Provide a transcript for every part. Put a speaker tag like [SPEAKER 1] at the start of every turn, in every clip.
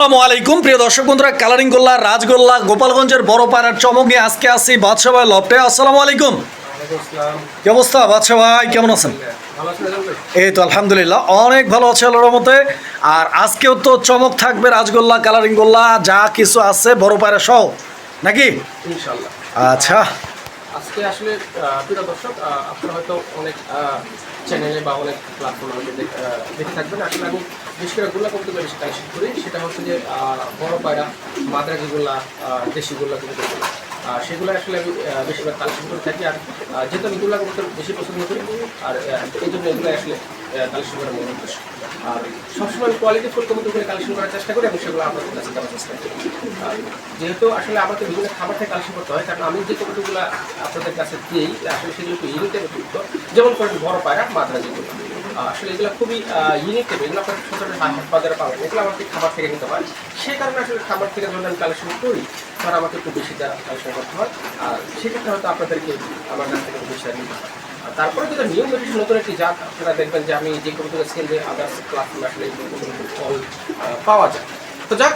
[SPEAKER 1] আসসালামু আলাইকুম প্রিয় দর্শক বন্ধুরা, কালারিং গোল্লা রাজগোল্লা গোপালগঞ্জের বড় পাড়ার চমক নিয়ে আজকে আসি বাদশা ভাই লফটে। আসসালামু আলাইকুম। কি অবস্থা বাদশা ভাই, কেমন আছেন? এই তো আলহামদুলিল্লাহ অনেক ভালো আছে আল্লাহর রহমতে। আর আজকেও তো চমক থাকবে, রাজগোল্লা কালারিং গোল্লা যা কিছু আছে বড় পাড়া সহ নাকি
[SPEAKER 2] ইনশাআল্লাহ।
[SPEAKER 1] আচ্ছা
[SPEAKER 2] আজকে আসলে প্রিয় দর্শক, আপনারা হয়তো অনেক চ্যানেলে বা অনেক প্ল্যাটফর্মে দেখে থাকবেন। আসলে আমি বিশেষ করে গোল্লা কবুতর বেশি কালেকশন করি। সেটা হচ্ছে যে বড় পায়রা, মাদ্রাজি গোল্লা, দেশি গোল্লা কবুতর, সেগুলো আসলে আমি বেশিরভাগ কালেকশন করে থাকি। আর যেহেতু আমি গোল্লা কবুতর বেশি পছন্দ করি, আর এই জন্য এগুলো আসলে কালেকশন করার মূল উদ্দেশ্য। আর সবসময় কোয়ালিটি ফুল কবুতরগুলো কালেকশন করার চেষ্টা করি এবং সেগুলো আপনাদের কাছে দেওয়ার চেষ্টা করি। যেহেতু আসলে আমাকে বিভিন্ন খাবার থেকে কালেকশন করতে হয়, কারণ আমি যে কবুতরগুলো আপনাদের কাছে দিই আসলে সেগুলো একটু ইউনিক টাইপের কবুতর। যেমন করেন বড় পায়রা, মাদ্রাজিগুলো, আসলে এগুলো খুবই ইউনিক টাইপের। এগুলো আপনার ছোটো ছোটো হাট বাজারে পাবেন। এগুলো আমাকে খাবার থেকে নিতে হয়। সেই কারণে আসলে খাবার থেকে যখন আমি কালেকশন করি তখন আমাকে একটু বেশি কালেকশন করতে হয়। আর সেক্ষেত্রে হয়তো আপনাদেরকে আমার কাছ থেকে বেশি নিতে হয়। আর তারপরে যদি নিউ মেডিসিন নতুন একটি জাত, আপনারা দেখবেন যে আমি যে কবুতরের সেল যে আদার্স প্ল্যাটফর্মে আসলে এই ফল পাওয়া যায়। তো যাক,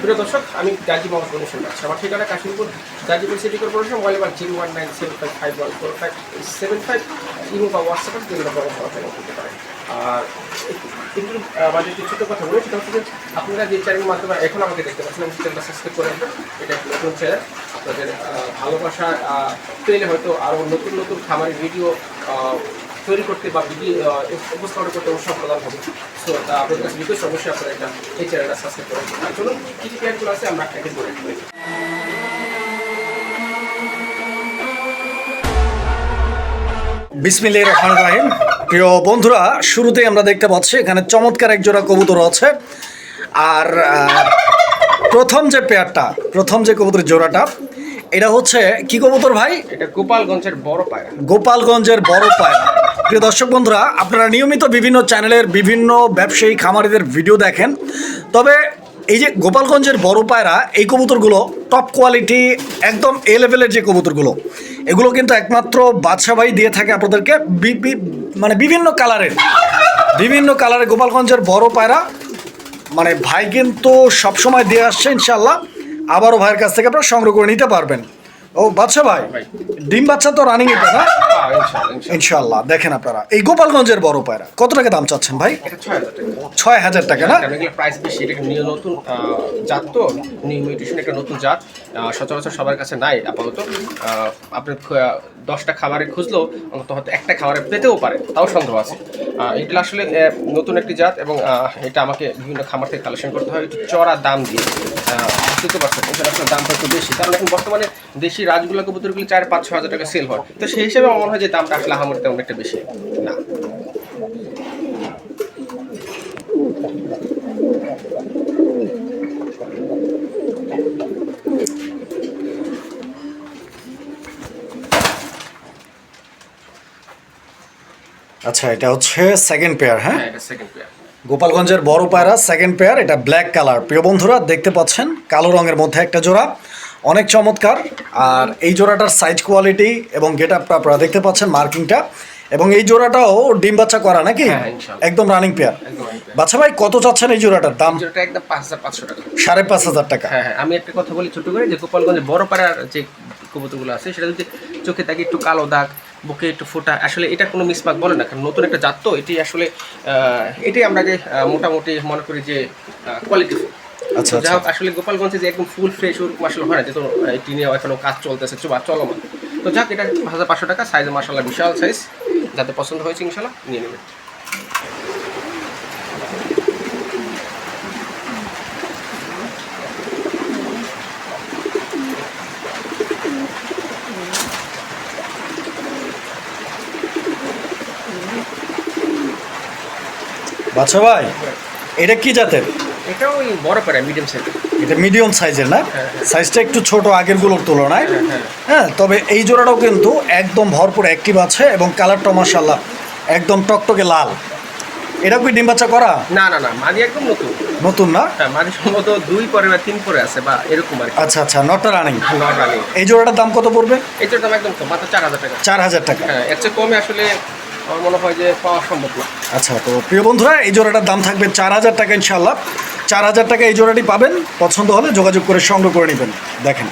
[SPEAKER 2] প্রিয় দর্শক, আমি গাজী মোহাম্মদ গণেশন আছি। আমার ঠিকানা Kashimpur, Gazipur city corporation, mobile number 01975514575, imo বা হোয়াটসঅ্যাপে যেগুলো করতে পারেন। আর কিন্তু আমাদের একটি ছোটো কথা বলি, সেটা হচ্ছে যে আপনারা যে চ্যানেলের মাধ্যমে এখন আমাকে দেখতে পাচ্ছেন, আমি চ্যানেলটা সাবস্ক্রাইব করে রাখবেন। এটা একটি নতুন চ্যানেল। আপনাদের ভালোবাসা পেলে হয়তো আরও নতুন নতুন খামারের ভিডিও তৈরি করতে বা ভিডিও উপস্থাপন করতে উৎসাহ প্রদান হবে। সো আপনাদের কাছে রিকোয়েস্ট, অবশ্যই আপনারা এই চ্যানেলটা সাবস্ক্রাইব করে রাখবেন। আর চলুন কী কী পেয়ারগুলো আছে আমরা একটা করে রাখবো।
[SPEAKER 1] বিসমিল্লাহির রহমানির রহিম। প্রিয় বন্ধুরা, শুরুতেই আমরা দেখতে পাচ্ছি এখানে চমৎকার এক জোড়া কবুতর আছে। আর প্রথম যে কবুতরের জোড়াটা, এটা হচ্ছে কি কবুতর ভাই?
[SPEAKER 2] এটা গোপালগঞ্জের বড় পায়রা।
[SPEAKER 1] গোপালগঞ্জের বড় পায়রা। প্রিয় দর্শক বন্ধুরা, আপনারা নিয়মিত বিভিন্ন চ্যানেলের বিভিন্ন ব্যবসায়ী খামারিদের ভিডিও দেখেন, তবে এই যে গোপালগঞ্জের বড় পায়রা, এই কবুতরগুলো টপ কোয়ালিটি, একদম এ লেভেলের যে কবুতরগুলো, এগুলো কিন্তু একমাত্র বাদশা ভাই দিয়ে থাকে আপনাদেরকে। মানে বিভিন্ন কালারের গোপালগঞ্জের বড় পায়রা মানে ভাই কিন্তু সবসময় দিয়ে আসছে। ইনশাল্লাহ আবারও ভাইয়ের কাছ থেকে আপনারা সংগ্রহ করে নিতে পারবেন। ও বাদশা ভাই, ডিম বাচ্চা তো রানিং এটা না? ইনশাল্লাহ। দেখেন আপনারা এই গোপালগঞ্জের বড় পায়রা কত টাকা দাম চাচ্ছেন ভাই? 6,000 টাকা না?
[SPEAKER 2] প্রাইস বেশি। এটা নতুন জাত, তো নিউ মিউটেশন একটা নতুন জাত, সচরাচর সবার কাছে নাই আপাতত। আপনার 10টা খাবারে খুঁজলেও অন্তত হয়তো একটা খাবারে পেতেও পারে, তাও সন্দেহ আছে। এটা আসলে নতুন একটি জাত এবং এটা আমাকে বিভিন্ন খামার থেকে কালেকশন করতে হয় একটু চড়া দাম দিয়ে। বুঝতে পারছেন, এটার আসলে দামটা একটু বেশি, কারণ এখন বর্তমানে দেশি রাজগুলা কবুতরগুলি 4-5-6 হাজার টাকা সেল হয়। তো সেই হিসেবে আমার মনে হয় যে দামটা আসলে আমার তেমন একটা বেশি না।
[SPEAKER 1] আচ্ছা, এটা হচ্ছে সেকেন্ড পেয়ার। হ্যাঁ,
[SPEAKER 2] এটা সেকেন্ড পেয়ার।
[SPEAKER 1] গোপালগঞ্জের বড় পায়রা সেকেন্ড পেয়ার। এটা ব্ল্যাক কালার। প্রিয় বন্ধুরা, দেখতে পাচ্ছেন কালো রঙের মধ্যে একটা জোড়া, অনেক চমৎকার। আর এই জোড়াটার সাইজ কোয়ালিটি এবং গেট আপটা আপনারা দেখতে পাচ্ছেন, মার্কিংটা। এবং এই জোড়াটাও ডিম বাচ্চা করা নাকি? একদম রানিং পেয়ার। বাচ্চা ভাই, কত চাচ্ছেন এই জোড়াটার দাম?
[SPEAKER 2] একদম 5,500 টাকা।
[SPEAKER 1] 5,500 টাকা।
[SPEAKER 2] হ্যাঁ, আমি একটা কথা বলি ছোট করে, যে গোপালগঞ্জের বড় পাড়ার যে কবুতরগুলো আছে, সেটা যদি চোখে তাকে একটু কালো দাগ, বুকে একটু ফোটা, আসলে এটা কোনো মিসমার্ক বলে না, কারণ নতুন একটা জাত, তো এটি আসলে এটাই আমরা মোটামুটি মনে করি যে কোয়ালিটি।
[SPEAKER 1] আচ্ছা,
[SPEAKER 2] যাই হোক, আসলে গোপালগঞ্জে যে একদম ফুল ফ্রেশ ওরকম আসলে হয় না, যেহেতু এটি নিয়ে এখনো কাজ চলতেছে, চলমান। তো যাক, এটা 5,500 টাকা। সাইজ মাশাআল্লাহ বিশাল সাইজ। যাতে পছন্দ হয়েছে ইনশাআল্লাহ নিয়ে নেবেন।
[SPEAKER 1] বাচ্চা ভাই, এটা কি জাতের?
[SPEAKER 2] এটাও ওই বড় পাড়া, মিডিয়াম সাইজের।
[SPEAKER 1] এটা মিডিয়াম সাইজের না? সাইজটা একটু ছোট আগেরগুলোর তুলনায়। হ্যাঁ, তবে এই জোড়াটাও কিন্তু একদম ভরপুর অ্যাক্টিভ আছে এবং কালারটা মাশাআল্লাহ একদম টকটকে লাল। এটা কি ডিম বাচ্চা করা?
[SPEAKER 2] না, মাদি একদম
[SPEAKER 1] নতুন না?
[SPEAKER 2] হ্যাঁ, মাদি সম্ভবত 2 পরে বা 3 পরে আছে বা এরকম আর কি।
[SPEAKER 1] আচ্ছা, নটটা রানিং।
[SPEAKER 2] Not running.
[SPEAKER 1] এই জোড়াটার দাম কত পড়বে?
[SPEAKER 2] এই জোড়ার দাম একদম কম, মাত্র 4,000 টাকা।
[SPEAKER 1] 4,000 টাকা।
[SPEAKER 2] হ্যাঁ, এর চেয়ে কমে আসলে আমার মনে হয় যে পাওয়া সম্ভব না।
[SPEAKER 1] আচ্ছা, তো প্রিয় বন্ধুরা, এই জোড়াটার দাম থাকবে 4,000 টাকা ইনশাআল্লাহ। 4,000 টাকা এই জোড়াটি পাবেন। পছন্দ হলে যোগাযোগ করে সংগ্রহ করে নেবেন। দেখেন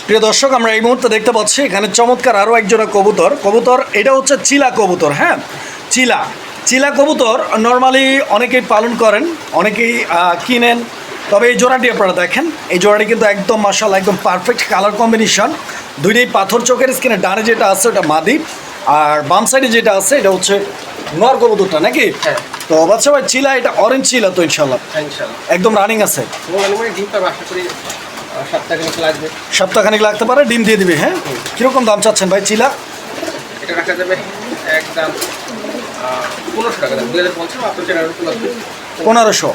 [SPEAKER 1] প্রিয় দর্শক, আমরা এই মুহূর্তে দেখতে পাচ্ছি এখানে চমৎকার আরও এক জোড়া কবুতর। এটা হচ্ছে চিলা কবুতর। হ্যাঁ, চিলা কবুতর নর্মালি অনেকেই পালন করেন, অনেকেই কিনেন। তবে এই জোড়াটি আপনারা দেখেন, এই জোড়াটি কিন্তু একদম মাশাআল্লাহ একদম পারফেক্ট কালার কম্বিনেশন। দুইটাই পাথর চোখের স্কিনে, ডানে যেটা আছে ওটা মাদি, আর বাম সাইডে যেটা আছে এটা হচ্ছে নর কবুতরটা নাকি?
[SPEAKER 2] হ্যাঁ।
[SPEAKER 1] তো বাচ্চা ভাই চিলা, এটা অরেঞ্জ চিলা তো ইনশাল্লাহ
[SPEAKER 2] ইনশাআল্লাহ
[SPEAKER 1] একদম রানিং আছে।
[SPEAKER 2] ডিম পাবে আশা করি সপ্তাহখানেক লাগবে।
[SPEAKER 1] সপ্তাহখানিক লাগতে পারে, ডিম দিয়ে দিবে। হ্যাঁ, কীরকম দাম চাচ্ছেন ভাই চিলা?
[SPEAKER 2] এটা রাখা যাবে একদম 1500 টাকা দাম। 2050 আপনার চ্যানেল
[SPEAKER 1] 1500।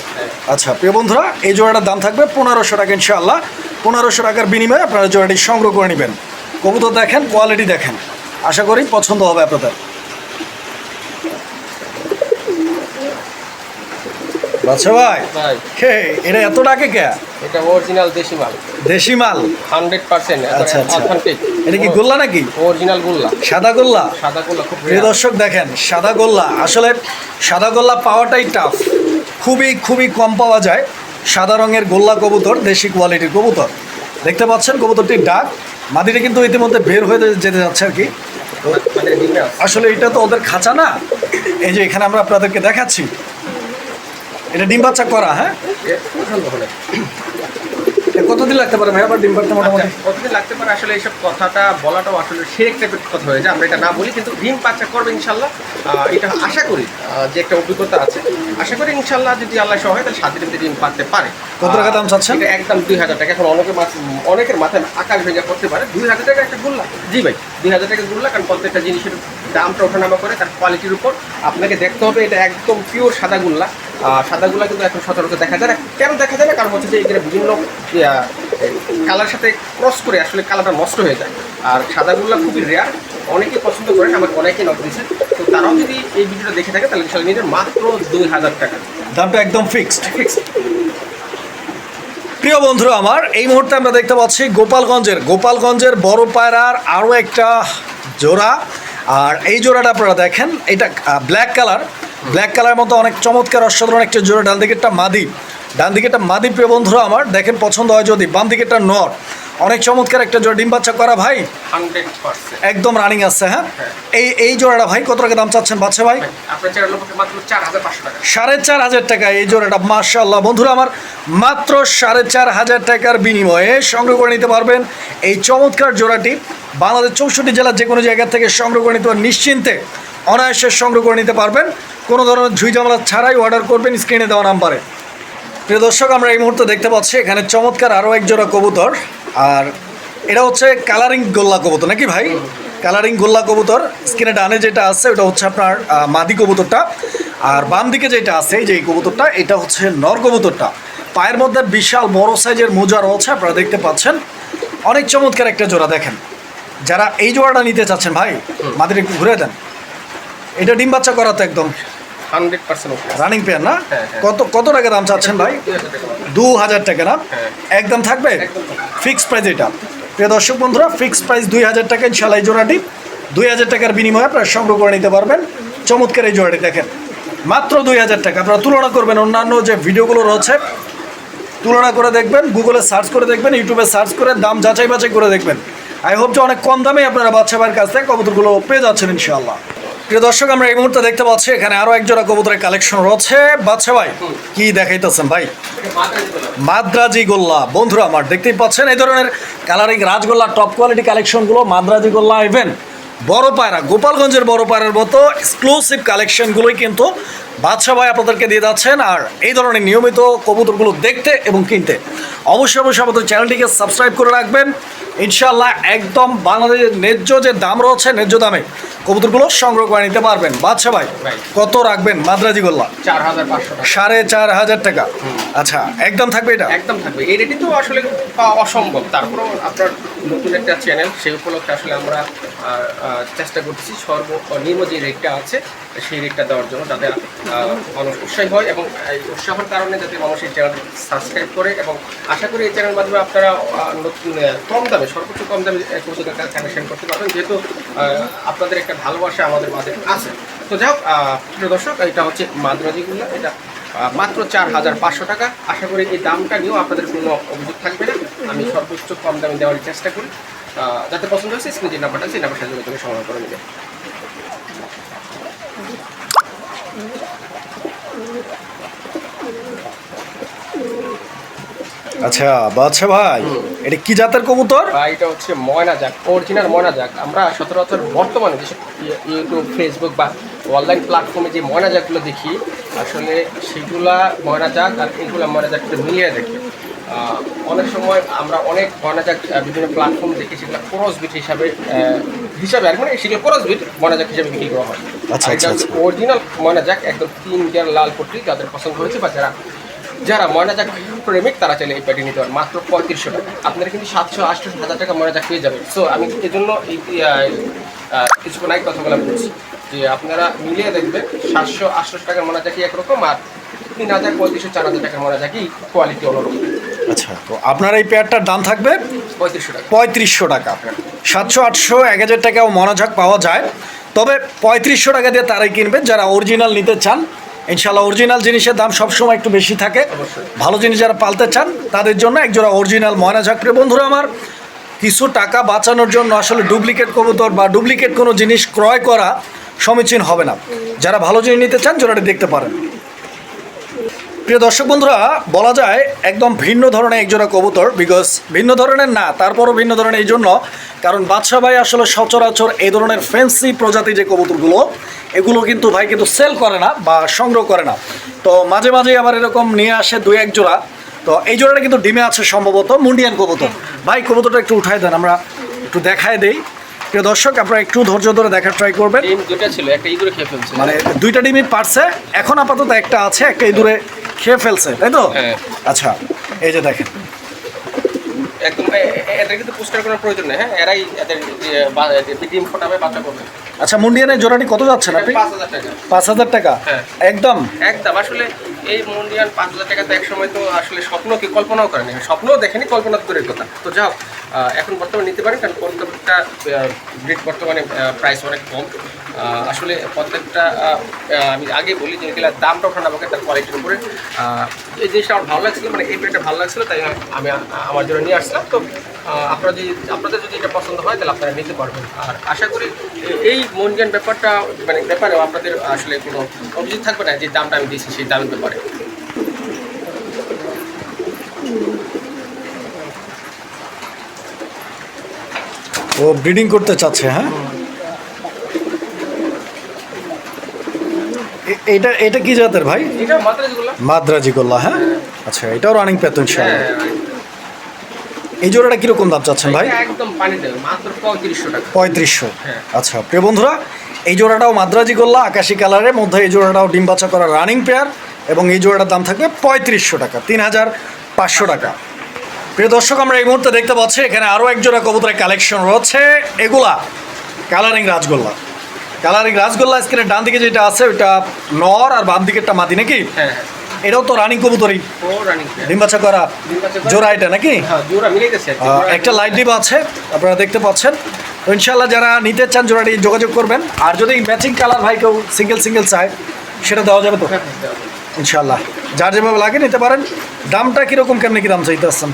[SPEAKER 1] আচ্ছা প্রিয় বন্ধুরা, এই জোড়াটার দাম থাকবে 1500 টাকা ইনশাআল্লাহ। 1500 টাকার বিনিময়ে আপনারা জোড়াটি সংগ্রহ করে নেবেন। কবুতর দেখেন, কোয়ালিটি দেখেন, আশা করি পছন্দ হবে আপনাদের। আচ্ছা ভাই,
[SPEAKER 2] ভাই
[SPEAKER 1] এটা এত টাকা কে?
[SPEAKER 2] এটা অরিজিনাল দেশি মাল।
[SPEAKER 1] দেশি মাল
[SPEAKER 2] 100%।
[SPEAKER 1] আচ্ছা আচ্ছা,
[SPEAKER 2] অথেন্টিক।
[SPEAKER 1] এটা কি গোল্লা নাকি?
[SPEAKER 2] অরিজিনাল গোল্লা,
[SPEAKER 1] সাদা গোল্লা।
[SPEAKER 2] সাদা গোল্লা খুব
[SPEAKER 1] প্রিয় দর্শক দেখেন, সাদা গোল্লা, আসলে সাদা গোল্লা পাওয়াটাই টাফ, খুবই কম পাওয়া যায়। সাদা রঙের গোল্লা কবুতর, দেশি কোয়ালিটির কবুতর। দেখতে পাচ্ছেন কবুতরটির ডাক, মাদিটা কিন্তু ইতিমধ্যে বের হয়ে যেতে যাচ্ছে আর কি।
[SPEAKER 2] মানে ডিমে আছে।
[SPEAKER 1] আসলে এটা তো ওদের খাঁচা না, এই যে এখানে আমরা আপনাদেরকে দেখাচ্ছি, এটা ডিম বাচ্চা করা। হ্যাঁ,
[SPEAKER 2] পছন্দ হলে
[SPEAKER 1] কতদিন লাগতে পারে ভাই আবার ডিম পাড়তে মোটামুটি?
[SPEAKER 2] কতদিন লাগতে পারে আসলে এইসব কথাটা বলাটাও আসলে শেখ টাইপের কথা হয়ে যায়, আমরা এটা না বলি। কিন্তু ডিম বাচ্চা করবে ইনশাল্লাহ, এটা আশা করি যে একটা অভিজ্ঞতা আছে। আশা করি ইনশাল্লাহ যদি আল্লাহ সহ হয় তাহলে 7 দিনের মধ্যে ডিম পারতে পারে।
[SPEAKER 1] কত টাকা দাম চাচ্ছেন?
[SPEAKER 2] এটা একদম 2000 টাকা। এখন অনেকের মাথায় আকাশ ভেঙে পড়তে পারে 2000 টাকা একটা গুল্লা। জি ভাই, 2000 টাকা গুল্লা, কারণ প্রত্যেকটা জিনিসের দামটা ওঠানামা করে তার কোয়ালিটির উপর। আপনাকে দেখতে হবে এটা একদম পিওর সাদা গুল্লা। সাদাগুলা কিন্তু এখন সচরাচর দেখা যায় না। কেন দেখা যায় না? কারণ হচ্ছে যে এখানে বিভিন্ন কালার সাথে ক্রস করে আসলে কালারটা নষ্ট হয়ে যায়। আর সাদাগুলা খুবই রেয়ার, অনেকেই পছন্দ করেন, আমাকে অনেকেই নক দিয়েছেন। তো তারাও যদি এই ভিডিওটা দেখে থাকে তাহলে ইনশাল্লাহ নিজের মাত্র 2000 টাকা
[SPEAKER 1] দামটা একদম ফিক্সড। প্রিয় বন্ধুরা আমার, এই মুহূর্তে আমরা দেখতে পাচ্ছি গোপালগঞ্জের বড় পায়রার আরও একটা জোড়া। আর এই জোড়াটা আপনারা দেখেন, এটা ব্ল্যাক কালার মতো অনেক চমৎকার অসাধারণ একটা জোড়া। ডান দিকেরটা মাদি প্রিয় বন্ধুরা আমার, দেখেন পছন্দ হয় যদি। বাম দিকেরটা নর, অনেক চমৎকার একটা জোড়া, ডিম বাচ্চা করা ভাই
[SPEAKER 2] 100%
[SPEAKER 1] একদম রানিং আছে। হ্যাঁ, এই জোড়াটা ভাই কত টাকা দাম চাচ্ছেন বাচ্চা ভাই?
[SPEAKER 2] আপনার চ্যানেলের পক্ষে মাত্র 4500 টাকা।
[SPEAKER 1] 4500 টাকা এই জোড়াটা। মাশাআল্লাহ বন্ধুরা আমার, মাত্র 4500 টাকার বিনিময়ে সংগ্রহ করে নিতে পারবেন এই চমৎকার জোড়াটি। বাংলাদেশ 64 জেলার যে কোনো জায়গা থেকে সংগ্রহ করে নিতে পারবেন, নিশ্চিন্তে অনায়াসে সংগ্রহ করে নিতে পারবেন। কোনো ধরনের ঝুঁই ঝামেলা ছাড়াই অর্ডার করবেন স্ক্রিনে দেওয়া নাম্বারে। প্রিয় দর্শক, আমরা এই মুহূর্তে দেখতে পাচ্ছি এখানে চমৎকার আরও এক জোড়া কবুতর। আর এটা হচ্ছে কালারিং গোল্লা কবুতর নাকি ভাই? কালারিং গোল্লা কবুতর। স্ক্রিনে ডানে যেটা আছে ওটা হচ্ছে আপনার মাদি কবুতরটা, আর বাম দিকে যেটা আছে এই যে এই কবুতরটা, এটা হচ্ছে নর কবুতরটা। পায়ের মধ্যে বিশাল বড় সাইজের মোজা রয়েছে, আপনারা দেখতে পাচ্ছেন। অনেক চমৎকার একটা জোড়া। দেখেন, যারা এই জোড়াটা নিতে চাচ্ছেন ভাই, মাদির একটু ঘুরে দেন। এটা ডিম বাচ্চা করা তো একদম
[SPEAKER 2] 100%
[SPEAKER 1] রানিং পেয়ার না?
[SPEAKER 2] হ্যাঁ।
[SPEAKER 1] কত টাকা দাম চাচ্ছেন ভাই? 2000 টাকা না? একদম থাকবে ফিক্সড প্রাইস এটা। প্রিয় দর্শক বন্ধুরা, ফিক্সড প্রাইস 2000 টাকা ইনশাআল্লাহ। এই জোড়াটি 2000 টাকার বিনিময়ে আপনারা সংগ্রহ করে নিতে পারবেন। চমৎকার এই জোড়াটি দেখেন, মাত্র 2000 টাকা। আপনারা তুলনা করবেন অন্যান্য যে ভিডিওগুলো রয়েছে, তুলনা করে দেখবেন, গুগলে সার্চ করে দেখবেন, ইউটিউবে সার্চ করে দাম যাচাই বাছাই করে দেখবেন। আই হোপ যে অনেক কম দামে আপনারা বাচ্চা ভাইয়ের কাছ থেকে কবুতরগুলো পেয়ে যাচ্ছেন ইনশাআল্লাহ। প্রিয় দর্শক, আমরা এই মুহূর্তে দেখতে পাচ্ছি এখানে আরও এক জোড়া কবুতরের কালেকশন রয়েছে। বাচ্চা ভাই কি দেখাইতেছেন ভাই? মাদ্রাজি গোল্লা। বন্ধুরা আমার, দেখতেই পাচ্ছেন এই ধরনের কালারিং রাজগোল্লা টপ কোয়ালিটি কালেকশনগুলো, মাদ্রাজি গোল্লা ইভেন বড় পায়রা, গোপালগঞ্জের বড় পায়রার মতো এক্সক্লুসিভ কালেকশনগুলোই কিন্তু বাদশা ভাই আপনাদেরকে দিয়ে যাচ্ছেন। আর এই ধরনের নিয়মিত কবুতরগুলো দেখতে এবং কিনতে অবশ্যই আমাদের চ্যানেলটিকে সাবস্ক্রাইব করে রাখবেন। ইনশাআল্লাহ একদম বাংলাদেশের ন্যায্য যে দাম রয়েছে, ন্যায্য দামে কবুতরগুলো সংগ্রহ করে নিতে পারবেন। বাদশা ভাই কত রাখবেন মাদ্রাজি গোল্লা?
[SPEAKER 2] 4500 টাকা।
[SPEAKER 1] 4500 টাকা। আচ্ছা, একদম থাকবে এটা?
[SPEAKER 2] একদম থাকবে। এই রেটই তো আসলে পাওয়া অসম্ভব। তারপরেও আপনার নতুন একটা চ্যানেল, সেই উপলক্ষে আসলে আমরা চেষ্টা করতেছি সর্বনিম্ন যে রেটটা আছে সেই রেটটা দেওয়ার জন্য, যাতে মানুষ উৎসাহী হয় এবং এই উৎসাহের কারণে যাতে মানুষ এই চ্যানেল সাবস্ক্রাইব করে। এবং আশা করি এই চ্যানেলের মাধ্যমে আপনারা নতুন কম দামে, সর্বোচ্চ কম দামে কানেকশন করতে পারবেন, যেহেতু আপনাদের একটা ভালোবাসা আমাদের মাঝে আছে। তো যাই হোক প্রিয় দর্শক, এটা হচ্ছে মাদ্রাজিগুলো, এটা মাত্র 4,500 টাকা। আশা করি এই দামটা নিয়েও আপনাদের কোনো অভিযোগ থাকবে না। আমি সর্বোচ্চ কম দামে দেওয়ার চেষ্টা করি। যাতে পছন্দ হয়েছে স্ক্রিনে যে নাম্বারটা আছে সেই নাম্বার সাথে যোগাযোগ সংগ্রহ করে নেবেন।
[SPEAKER 1] আচ্ছা বাদশা ভাই, এটা কি জাতের কবুতর?
[SPEAKER 2] এটা হচ্ছে ময়না জাক, অরিজিনাল ময়না জাক। আমরা সচরাচর বর্তমানে যেসব ইউটিউব, ফেসবুক বা অনলাইন প্ল্যাটফর্মে যে ময়না জাকগুলো দেখি, আসলে সেগুলা ময়না জাক আর এইগুলো ময়না জাকগুলো মিলিয়ে দেখি। অনেক সময় আমরা অনেক ময়না জাক বিভিন্ন প্ল্যাটফর্ম দেখি, সেগুলো ক্রস বিট হিসাবে আর মানে সেগুলো ক্রস বিট ময়না জাক হিসাবে বিক্রি করা হয়।
[SPEAKER 1] আচ্ছা
[SPEAKER 2] এটা হচ্ছে অরিজিনাল ময়না জাক, একদম 3 গিয়ার লাল পট্টি। যাদের পছন্দ হয়েছে বা যারা ময়না জাক প্রেমিক তারা চাইলে এই প্যাটি নিতে পারেন মাত্র 3500 টাকা। আপনারা কিন্তু 700-800 টাকা ময়না জাক পেয়ে যাবেন। সো আমি এই জন্য এই কিছুক্ষণ আগে কথাগুলো বলছি যে আপনারা মিলিয়ে দেখবেন 700-800 টাকার ময়না জাকি একরকম, আর 3,000-3,500-4,000 টাকার ময়না জাকি কোয়ালিটি অন্যরকম।
[SPEAKER 1] আচ্ছা, তো আপনার এই পেয়ারটার দাম থাকবে
[SPEAKER 2] 3500 টাকা।
[SPEAKER 1] 3500 টাকা। 700-800-1000 টাকাও মনোঝাক পাওয়া যায়, তবে 3500 টাকা দিয়ে তারাই কিনবেন যারা অরিজিনাল নিতে চান। ইনশাল্লাহ অরিজিনাল জিনিসের দাম সবসময় একটু বেশি থাকে। ভালো জিনিস যারা পালতে চান তাদের জন্য একজোড়া অরিজিনাল ময়না ঝাঁক। প্রিয় বন্ধুরা আমার, কিছু টাকা বাঁচানোর জন্য আসলে ডুপ্লিকেট কবুতর বা ডুপ্লিকেট কোনো জিনিস ক্রয় করা সমীচীন হবে না। যারা ভালো জিনিস নিতে চান জোড়াটি দেখতে পারেন। প্রিয় দর্শক বন্ধুরা, বলা যায় একদম ভিন্ন ধরনের একজোড়া কবুতর, বিকজ ভিন্ন ধরনের না, তারপরও ভিন্ন ধরনের এই জন্য কারণ বাদশা ভাই আসলে সচরাচর এই ধরনের ফ্যান্সি প্রজাতি যে কবুতরগুলো, এগুলো কিন্তু ভাই কিন্তু সেল করে না বা সংগ্রহ করে না। তো মাঝে মাঝে আবার এরকম নিয়ে আসে 2-1 জোড়া। তো এই জোড়াটা কিন্তু ডিমে আছে সম্ভবত, মুন্ডিয়ান কবুতর। ভাই কবুতরটা একটু উঠাই দেন, আমরা একটু দেখায় দেই। প্রিয় দর্শক, আপনারা একটু ধৈর্য ধরে দেখার ট্রাই করবেন।
[SPEAKER 2] ডিম দুটো ছিল, একটা ইঁদুরে খেয়ে ফেলছে,
[SPEAKER 1] মানে 2টা ডিমই পারছে, এখন আপাতত একটা আছে, একটা ইঁদুরে খেয়ে ফেলছে, তাই তো?
[SPEAKER 2] হ্যাঁ।
[SPEAKER 1] আচ্ছা, এই যে দেখেন
[SPEAKER 2] একদম এদের কিন্তু পুষ্টার করার প্রয়োজন নেই। হ্যাঁ, এরাই এদের ডিম ফোটাবে, বাচ্চা করবে।
[SPEAKER 1] আচ্ছা, মুন্ডিয়ানের জোড়াটি কত যাচ্ছেন আপনি?
[SPEAKER 2] 5,000 টাকা।
[SPEAKER 1] 5,000 টাকা?
[SPEAKER 2] হ্যাঁ।
[SPEAKER 1] একদম
[SPEAKER 2] একদম। আসলে এই মুন্ডিয়ান 5,000 টাকা তো এক সময় তো আসলে স্বপ্ন কি কল্পনাও করেনি, স্বপ্নও দেখেনি, কল্পনা দূরের কথা। তো যাও, এখন বর্তমানে নিতে পারেন, কারণ প্রত্যেকটা ব্রিড বর্তমানে প্রাইস অনেক কম। আসলে প্রত্যেকটা আমি আগে বলি যে এগুলো দামটা ওঠানো আমাকে তার কোয়ালিটির উপরে। এই জিনিসটা আমার ভালো লাগছিলো, মানে এই ব্রিডটা ভালো লাগছিলো, তাই আমি আমার জন্য নিয়ে আসলাম। তো আপনাদের যদি এটা পছন্দ হয় তাহলে আপনারা নিতে পারবেন। আর আশা করি এই মুন্ডিয়ান ব্যাপারটা মানে ব্যাপারেও আপনাদের আসলে কোনো অভিযোগ থাকবে না যে দামটা আমি দিয়েছি সেই দামের ব্যাপারে।
[SPEAKER 1] ও ব্রিডিং করতে চাচ্ছে, হ্যাঁ? এটা এটা কি জাতের ভাই?
[SPEAKER 2] এটা মাদ্রাজিগুলো।
[SPEAKER 1] মাদ্রাজি গোল্লা, হ্যাঁ? আচ্ছা, এটাও রানিং পেতো ইনশাআল্লাহ। এই জোড়াটা কিরকম দাম চাচ্ছেন ভাই?
[SPEAKER 2] একদম পানি দেবে, মাত্র 3500 টাকা।
[SPEAKER 1] 3500?
[SPEAKER 2] হ্যাঁ।
[SPEAKER 1] আচ্ছা প্রিয় বন্ধুরা, এই জোড়াটাও মাদ্রাজি গোল্লা আকাশি কালারের মধ্যে, এই জোড়াটাও ডিম বাচ্চা করা রানিং পেয়ার, এবং এই জোড়াটার দাম থাকবে 3500 টাকা, 3,500 টাকা। প্রিয় দর্শক, আমরা এই মুহূর্তে দেখতে পাচ্ছি এখানে আরও এক জোড়া কবুতরের কালেকশন রয়েছে। এগুলা কালারিং রাজগোল্লা। কালারিং রাজগোল্লা স্ক্রিনের ডান দিকে যেটা আছে ওইটা নর, আর বাম দিকেরটা মাদি নাকি?
[SPEAKER 2] হ্যাঁ।
[SPEAKER 1] এটাও তো রানিং কবুতরই, ডিম বাচ্চা করা জোড়া এটা নাকি? একটা লাইট ডিম আছে আপনারা দেখতে পাচ্ছেন। তো ইনশাল্লাহ যারা নিতে চান জোড়াটি যোগাযোগ করবেন। আর যদি ম্যাচিং কালার ভাই কেউ সিঙ্গেল চায় সেটা দেওয়া যাবে তো ইনশাল্লাহ, যার যেভাবে লাগে নিতে পারেন। দামটা কীরকম, কেমনি কী দাম চাইতে আসছেন?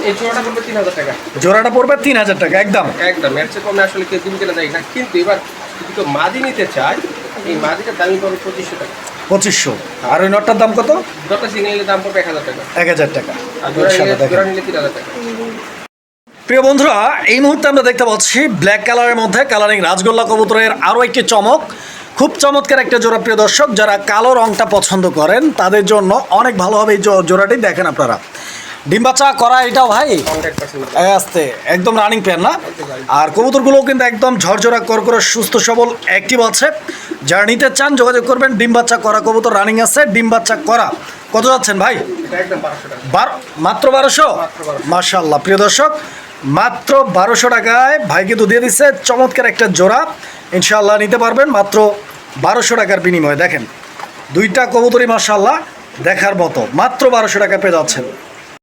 [SPEAKER 2] এই জোড়াটা পড়বে 3,000 টাকা।
[SPEAKER 1] জোড়াটা পড়বে 3,000 টাকা একদম?
[SPEAKER 2] একদম, এর চেয়ে কমে আসলে কেউ দিন কেনা যায় না। কিন্তু এবার যদি কেউ মাদি নিতে চায়, এই মাদিটার দামই পড়বে 2500 টাকা।
[SPEAKER 1] 2500? আর ওই নটটার দাম কত?
[SPEAKER 2] নটটা সিঙ্গেলের দাম পড়বে 1000 টাকা।
[SPEAKER 1] 1000 টাকা।
[SPEAKER 2] আর জোড়া নিলে 3,000 টাকা।
[SPEAKER 1] প্রিয় বন্ধুরা, এই মুহূর্তে আমরা দেখতে পাচ্ছি ব্ল্যাক কালারের মধ্যে কালারিং রাজগোল্লা কবুতরের আরও একটি চমক, খুব চমৎকার একটা জোড়া। প্রিয় দর্শক, যারা কালো রংটা পছন্দ করেন তাদের জন্য অনেক ভালো হবে এই জোড়াটি। দেখেন আপনারা, ডিম বাচ্চা করা এটাও ভাই
[SPEAKER 2] 100%
[SPEAKER 1] আসতে একদম রানিং পেয়ার না? আর কবুতরগুলোও কিন্তু একদম ঝরঝরা করকরে সুস্থ সবল অ্যাক্টিভ আছে। যারা নিতে চান যোগাযোগ করবেন। ডিম বাচ্চা করা কবুতর রানিং আছে, ডিম বাচ্চা করা। কত যাচ্ছেন ভাই?
[SPEAKER 2] একদম 1200 টাকা।
[SPEAKER 1] মাত্র 1200? মাশাআল্লাহ। প্রিয় দর্শক, মাত্র 1200 টাকায় ভাই কিন্তু দিয়ে দিচ্ছে চমৎকার একটা জোড়া। ইনশাআল্লাহ নিতে পারবেন মাত্র 1200 টাকার বিনিময়ে। দেখেন দুইটা কবুতরই মাশাআল্লাহ দেখার মতো, মাত্র 1200 টাকা পেয়ে যাচ্ছেন।